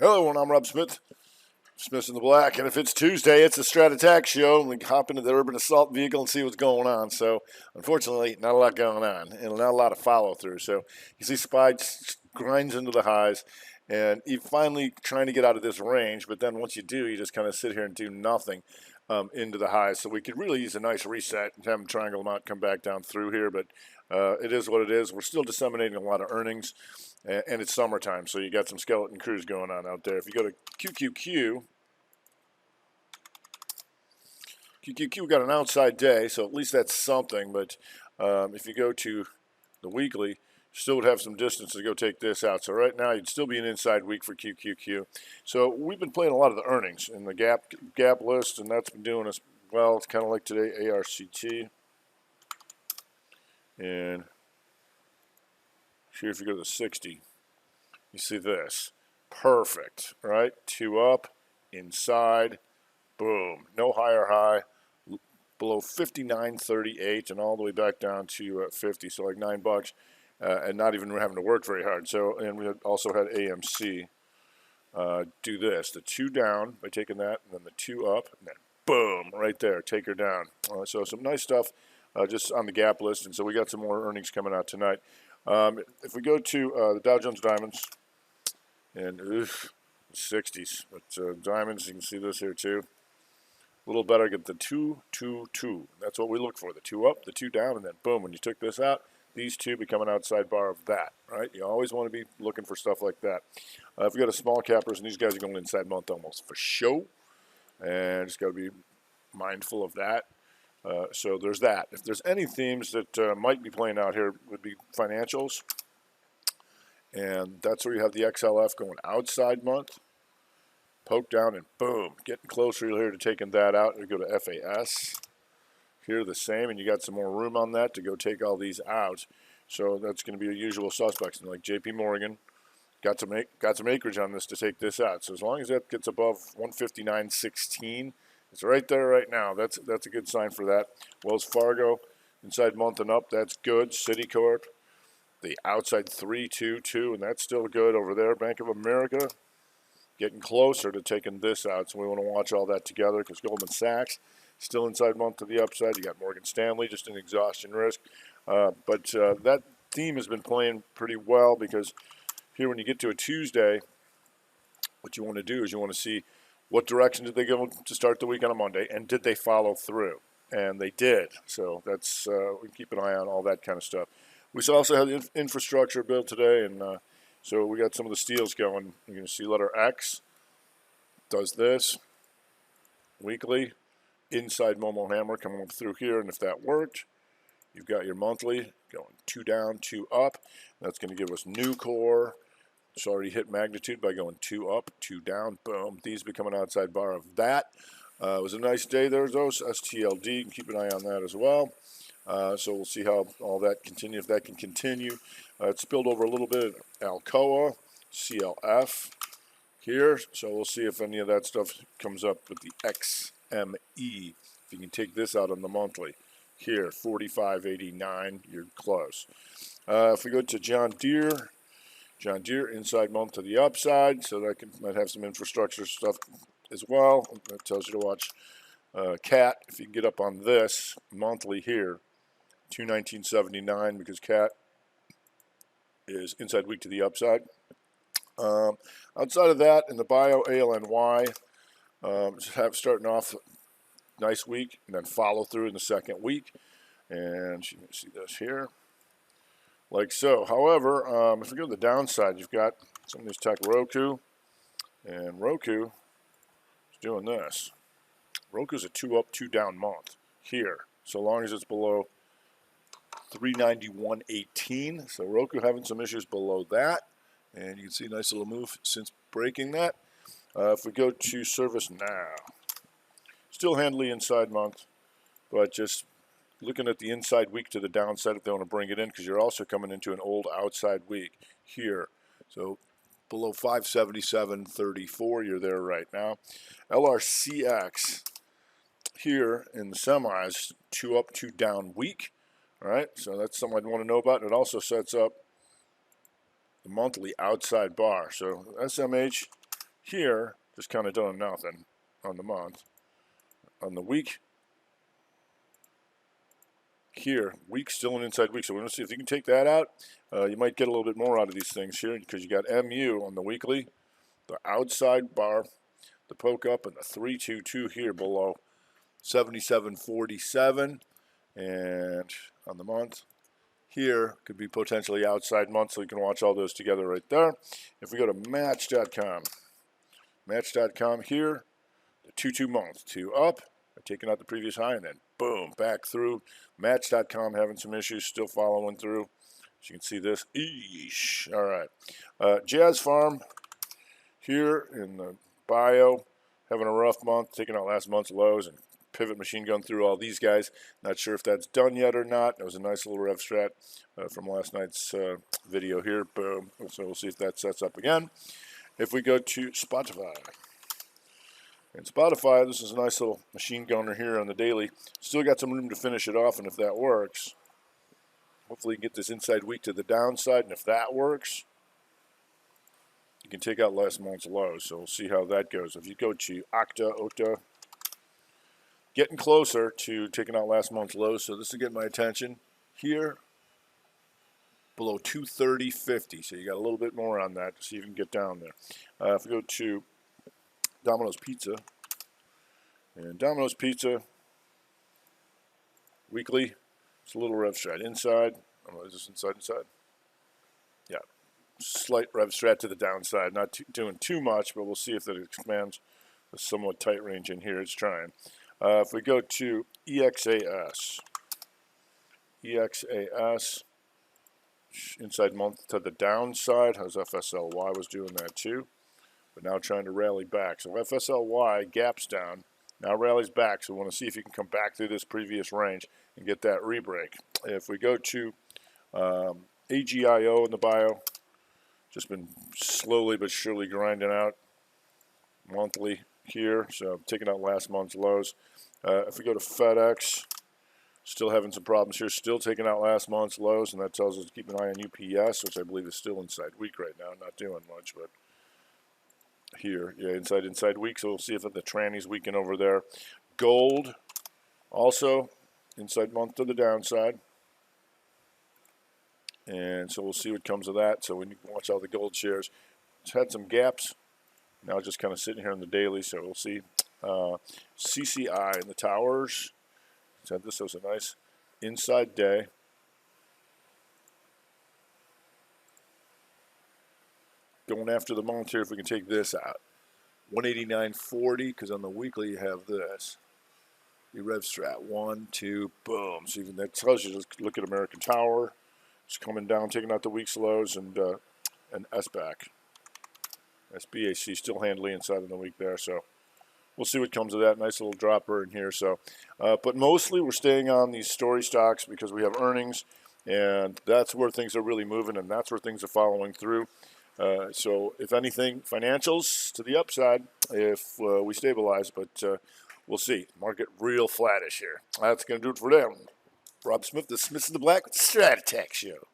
Hello, I'm Rob Smith. Smith's in the Black, and if it's Tuesday, it's the Strat Attack Show, and we hop into the urban assault vehicle and see what's going on. So, unfortunately, not a lot going on, and not a lot of follow-through. So, you see SPY grinds into the highs, and you finally trying to get out of this range, but then once you do, you just kind of sit here and do nothing into the highs. So, we could really use a nice reset and have them triangle them out, come back down through here, but it is what it is. We're still disseminating a lot of earnings, and it's summertime, so you got some skeleton crews going on out there. If you go to QQQ, we got an outside day, so at least that's something. But if you go to the weekly, you still would have some distance to go take this out. So right now, you'd still be an inside week for QQQ. So we've been playing a lot of the earnings in the gap list, and that's been doing us well. It's kind of like today, ARCT. And here, if you go to the 60, you see this. Perfect, right? 2 up, inside, boom. No higher high. Below 59.38 and all the way back down to 50, so like $9, and not even having to work very hard. So, and we also had AMC do this: the 2 down by taking that, and then the 2 up, and then boom, right there, take her down. So some nice stuff just on the gap list, and so we got some more earnings coming out tonight. If we go to the Dow Jones Diamonds, and 60s, but diamonds, you can see this here too. A little better, get the 2, 2, 2. That's what we look for, the 2 up, the 2 down, and then boom, when you took this out, these two become an outside bar of that, right? You always want to be looking for stuff like that. If we got a small cappers, and these guys are going inside month almost for show, and just got to be mindful of that. So there's that. If there's any themes that might be playing out here, would be financials, and that's where you have the XLF going outside month. Poke down and boom, getting closer here to taking that out. We go to FAS. Here the same, and you got some more room on that to go take all these out. So that's going to be a usual suspects. And like JP Morgan, got some acreage on this to take this out. So as long as that gets above 159.16, it's right there right now. That's a good sign for that. Wells Fargo inside month and up, that's good. Citicorp, the outside 322, and that's still good over there. Bank of America, getting closer to taking this out, so we want to watch all that together because Goldman Sachs still inside month to the upside. You got Morgan Stanley just an exhaustion risk, but that theme has been playing pretty well because here when you get to a Tuesday, what you want to do is you want to see what direction did they go to start the week on a Monday, and did they follow through? And they did. So that's we can keep an eye on all that kind of stuff. We also had the infrastructure bill today, and so we got some of the steels going. You're going to see letter X does this weekly. Inside Momo Hammer coming up through here, and if that worked, you've got your monthly going 2 down, 2 up. That's going to give us new core. It's already hit magnitude by going 2 up, 2 down, boom. These become an outside bar of that. It was a nice day there, those STLD. You can keep an eye on that as well. So we'll see how all that continue, if that can continue. It spilled over a little bit Alcoa, CLF here. So we'll see if any of that stuff comes up with the XME. If you can take this out on the monthly. Here, 45.89, you're close. If we go to John Deere inside month to the upside, so that might have some infrastructure stuff as well. That tells you to watch CAT. If you can get up on this monthly here, 219.79, because CAT is inside week to the upside. Outside of that, in the bio ALNY, starting off nice week and then follow through in the second week, and you can see this here like so. However, if we go to the downside, you've got some of these tech Roku, and Roku is doing this. Roku's a 2 up, 2 down month here, so long as it's below 391.18. So Roku having some issues below that, and you can see a nice little move since breaking that. If we go to ServiceNow, still handily inside month, but just looking at the inside week to the downside if they want to bring it in, because you're also coming into an old outside week here. So below 577.34, you're there right now. LRCX here in the semis, 2 up, 2 down week. All right, so that's something I'd want to know about. And it also sets up the monthly outside bar. So SMH Here, just kind of doing nothing on the month. On the week, here, week still an inside week. So we're going to see if you can take that out. You might get a little bit more out of these things here because you got MU on the weekly, the outside bar, the poke up, and the 322 here below 77.47. And on the month, here could be potentially outside month, so you can watch all those together right there. If we go to match.com here, the 2-2 month, 2 up, taking out the previous high, and then boom, back through. Match.com having some issues, still following through. As you can see this, eesh. All right. Jazz Farm here in the bio, having a rough month, taking out last month's lows and pivot machine gun through all these guys. Not sure if that's done yet or not. It was a nice little rev strat from last night's video here. Boom. So we'll see if that sets up again. If we go to Spotify. And Spotify, this is a nice little machine gunner here on the daily. Still got some room to finish it off, and if that works, hopefully you can get this inside week to the downside, and if that works, you can take out last month's lows. So we'll see how that goes. If you go to Octa, getting closer to taking out last month's lows, so this is getting my attention here below 230.50. So you got a little bit more on that to see if you can get down there. If we go to Domino's Pizza, and Domino's Pizza weekly, it's a little rev strat inside. Oh, is this inside? Yeah, slight rev strat to the downside, not doing too much, but we'll see if that expands a somewhat tight range in here. It's trying. If we go to EXAS, inside month to the downside. How's FSLY was doing that too, but now trying to rally back. So FSLY gaps down, now rallies back. So we want to see if you can come back through this previous range and get that rebreak. If we go to AGIO in the bio, just been slowly but surely grinding out monthly here, so taking out last month's lows. If we go to FedEx, still having some problems here, still taking out last month's lows, and that tells us to keep an eye on UPS, which I believe is still inside week right now, not doing much, but here, yeah, inside week, so we'll see if the tranny's weaken over there. Gold, also inside month to the downside, and so we'll see what comes of that. So when you watch all the gold shares, it's had some gaps, now just kind of sitting here in the daily, so we'll see. CCI in the towers, so this was a nice inside day. Going after the month here, if we can take this out. 189.40, because on the weekly you have this. The rev strat, 1, 2, boom. So even that tells you, just look at American Tower. It's coming down, taking out the week's lows, and SBAC. SBAC still handily inside in the week there, so we'll see what comes of that. Nice little dropper in here. So, but mostly we're staying on these story stocks because we have earnings, and that's where things are really moving, and that's where things are following through. So if anything, financials to the upside if we stabilize, but we'll see. Market real flattish here. That's going to do it for them. Rob Smith, the Smiths in the Black with the Strat Attack Show.